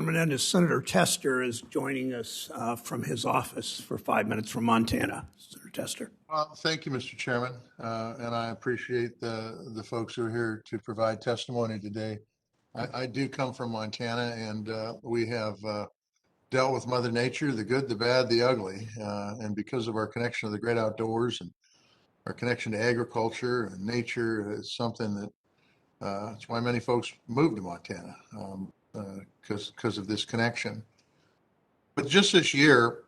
Representative Senator Tester is joining us from his office for 5 minutes from Montana. Senator Tester. Well, thank you, Mr. Chairman, and I appreciate the folks who are here to provide testimony today. I do come from Montana, and we have dealt with Mother Nature, the good, the bad, the ugly, and because of our connection to the great outdoors and our connection to agriculture and nature is something that it's why many folks move to Montana because of this connection. But just this year,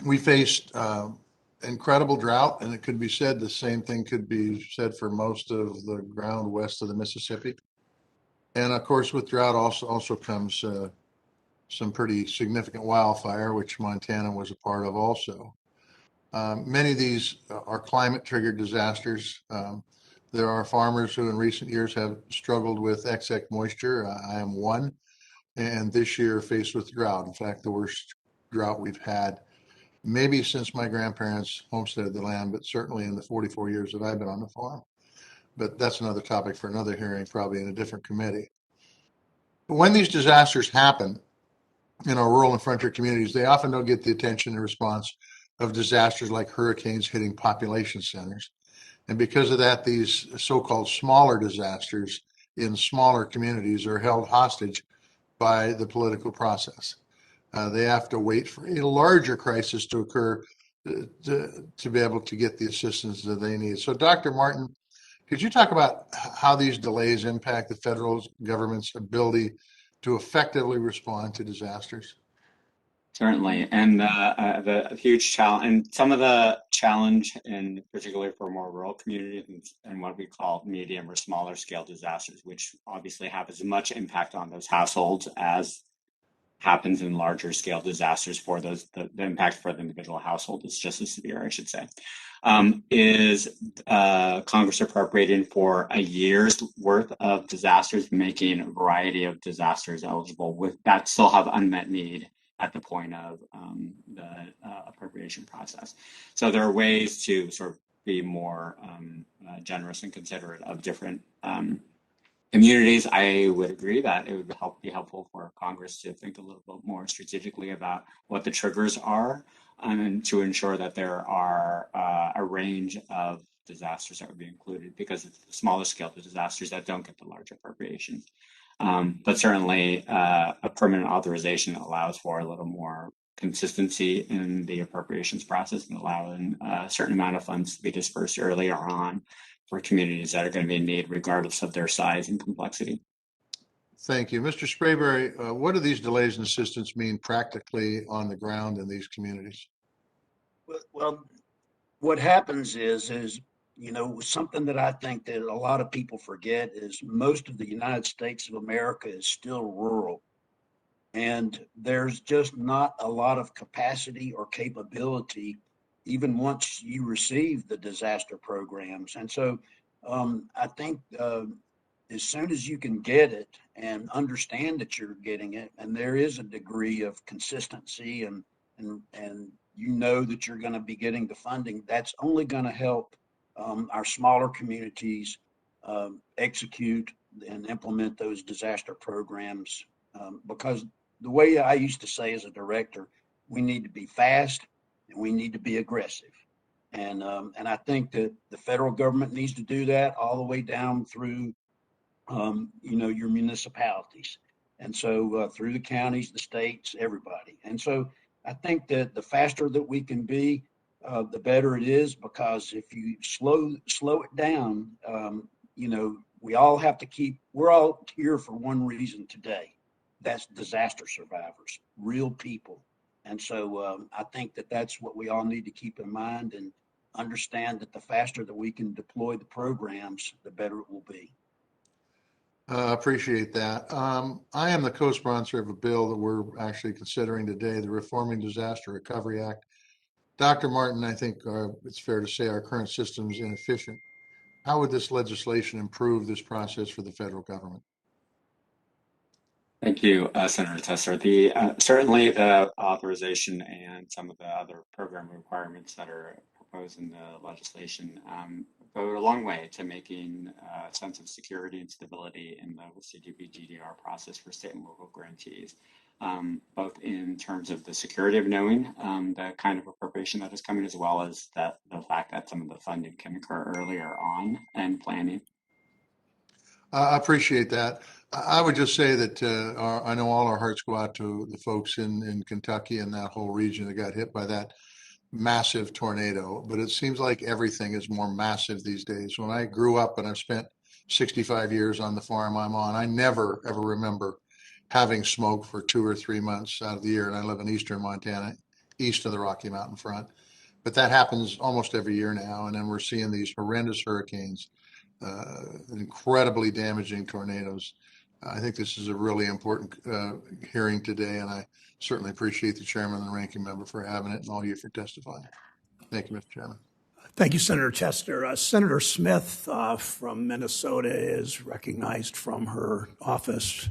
we faced incredible drought, and it could be said the same thing could be said for most of the ground west of the Mississippi. And of course, with drought also comes some pretty significant wildfire, which Montana was a part of also. Many of these are climate-triggered disasters. There are farmers who in recent years have struggled with excess moisture. I am one, and this year faced with drought. In fact, the worst drought we've had maybe since my grandparents homesteaded the land, but certainly in the 44 years that I've been on the farm. But that's another topic for another hearing, probably in a different committee. But when these disasters happen in our rural and frontier communities, they often don't get the attention and response of disasters like hurricanes hitting population centers. And because of that, these so-called smaller disasters in smaller communities are held hostage by the political process. They have to wait for a larger crisis to occur to be able to get the assistance that they need. So, Dr. Martin, could you talk about how these delays impact the federal government's ability to effectively respond to disasters? Certainly, and the huge challenge, and some of the challenge, in particularly for more rural communities and what we call medium or smaller scale disasters, which obviously have as much impact on those households as happens in larger scale disasters. For those, the impact for the individual household is just as severe, I should say. Is Congress appropriating for a year's worth of disasters, making a variety of disasters eligible with that still have unmet need at the point of the appropriation process. So there are ways to sort of be more generous and considerate of different communities. I would agree that it would be helpful for Congress to think a little bit more strategically about what the triggers are, and to ensure that there are a range of disasters that would be included, because it's the smaller scale disasters that don't get the large appropriations. But certainly a permanent authorization allows for a little more consistency in the appropriations process and allowing a certain amount of funds to be dispersed earlier on for communities that are going to be in need regardless of their size and complexity. Thank you. Mr. Sprayberry, what do these delays in assistance mean practically on the ground in these communities? Well, what happens is something that I think that a lot of people forget is most of the United States of America is still rural. And there's just not a lot of capacity or capability even once you receive the disaster programs. And so I think as soon as you can get it and understand that you're getting it, and there is a degree of consistency and you know that you're going to be getting the funding, that's only going to help our smaller communities execute and implement those disaster programs. Because the way I used to say as a director, we need to be fast and we need to be aggressive. And I think that the federal government needs to do that all the way down through, your municipalities. And so through the counties, the states, everybody. And so I think that the faster that we can be, the better it is, because if you slow it down, we're all here for one reason today. That's disaster survivors, real people. And so I think that that's what we all need to keep in mind and understand, that the faster that we can deploy the programs, the better it will be. I appreciate that. I am the co-sponsor of a bill that we're actually considering today, the Reforming Disaster Recovery Act. Dr. Martin, I think it's fair to say our current system is inefficient. How would this legislation improve this process for the federal government? Thank you, Senator Tester. Certainly the authorization and some of the other program requirements that are proposed in the legislation go a long way to making a sense of security and stability in the CDP-GDR process for state and local grantees, both in terms of the security of knowing the kind of appropriation that is coming, as well as the fact that some of the funding can occur earlier on and planning. I appreciate that. I would just say that I know all our hearts go out to the folks in Kentucky and that whole region that got hit by that massive tornado. But it seems like everything is more massive these days. When I grew up and I've spent 65 years on the farm I'm on, I never ever remember having smoke for 2 or 3 months out of the year. And I live in eastern Montana, east of the Rocky Mountain front. But that happens almost every year now. And then we're seeing these horrendous hurricanes, incredibly damaging tornadoes. I think this is a really important hearing today, and I certainly appreciate the chairman and the ranking member for having it and all of you for testifying. Thank you, Mr. Chairman. Thank you, Senator Tester. Senator Smith from Minnesota is recognized from her office.